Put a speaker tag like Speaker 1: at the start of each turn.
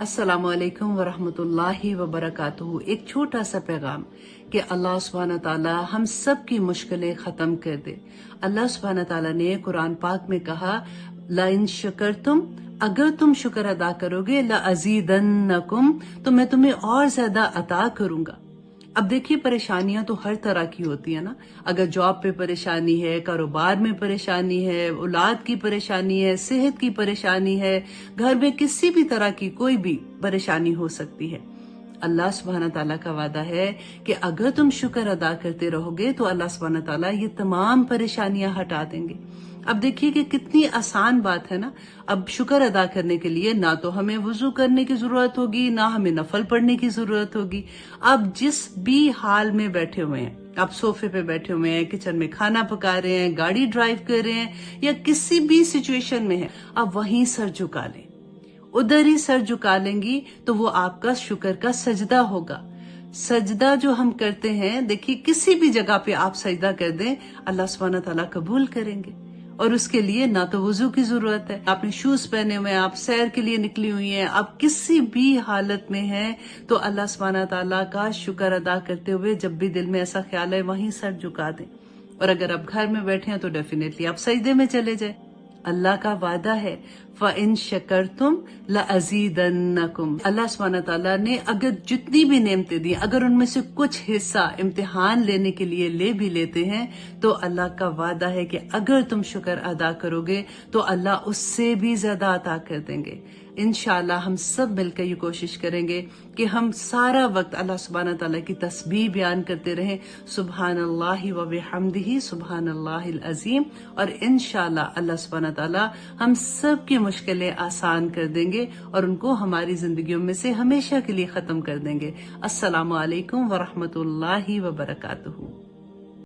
Speaker 1: अस्सलाम वालेकुम वरहमतुल्लाहि वबरकातुहू। एक छोटा सा पैगाम कि अल्लाह सुब्हानहू तआला हम सब की मुश्किलें खत्म कर दे। अल्लाह सुब्हानहू तआला ने कुरान पाक में कहा, ला इन शकरतुम, अगर तुम शुक्र अदा करोगे, ला अजीदन्नकुम, तो मैं तुम्हें और ज्यादा अता करूंगा। अब देखिए, परेशानियां तो हर तरह की होती है ना। अगर जॉब पे परेशानी है, कारोबार में परेशानी है, औलाद की परेशानी है, सेहत की परेशानी है, घर में किसी भी तरह की कोई भी परेशानी हो सकती है। अल्लाह सुब्हानहू तआला का वादा है कि अगर तुम शुक्र अदा करते रहोगे तो अल्लाह सुब्हानहू तआला ये तमाम परेशानियां हटा देंगे। अब देखिए कि कितनी आसान बात है ना। अब शुक्र अदा करने के लिए ना तो हमें वुजू करने की जरूरत होगी, ना हमें नफल पढ़ने की जरूरत होगी। अब जिस भी हाल में बैठे हुए हैं, आप सोफे पे बैठे हुए हैं, किचन में खाना पका रहे हैं, गाड़ी ड्राइव कर रहे हैं, या किसी भी सिचुएशन में है, आप वहीं सर झुका लें। उधर ही सर झुका लेंगी तो वो आपका शुक्र का सजदा होगा। सजदा जो हम करते हैं, देखिए किसी भी जगह पे आप सजदा कर दें, अल्लाह सुब्हानहू तआला कबूल करेंगे। और उसके लिए ना तो वुजू की जरूरत है, आपने शूज पहने हुए हैं, आप सैर के लिए निकली हुई हैं, आप किसी भी हालत में हैं, तो अल्लाह सुब्हानहू तआला का शुक्र अदा करते हुए जब भी दिल में ऐसा ख्याल है, वहीं सर झुका दें। और अगर आप घर में बैठे हैं तो डेफिनेटली आप सजदे में चले जाए। अल्लाह का वादा है, फ़इन शकरतुम लअज़ीदन्नकुम। अल्लाह सुब्हानहू तआला ने अगर जितनी भी नेमतें दी, अगर उनमें से कुछ हिस्सा इम्तिहान लेने के लिए ले भी लेते हैं, तो अल्लाह का वादा है कि अगर तुम शुक्र अदा करोगे तो अल्लाह उससे भी ज्यादा अता कर देंगे। इंशाअल्लाह हम सब मिलकर ये कोशिश करेंगे कि हम सारा वक्त अल्लाह सुब्हानहू तआला की तस्बीह बयान करते रहें, सुब्हानल्लाहि व बिहम्दिही सुब्हानल्लाहिल अज़ीम। और इंशाअल्लाह अल्लाह सुब्हानहू तआला हम सब की मुश्किलें आसान कर देंगे और उनको हमारी जिंदगियों में से हमेशा के लिए खत्म कर देंगे। अस्सलामु अलैकुम व रहमतुल्लाहि व बरकातुहू।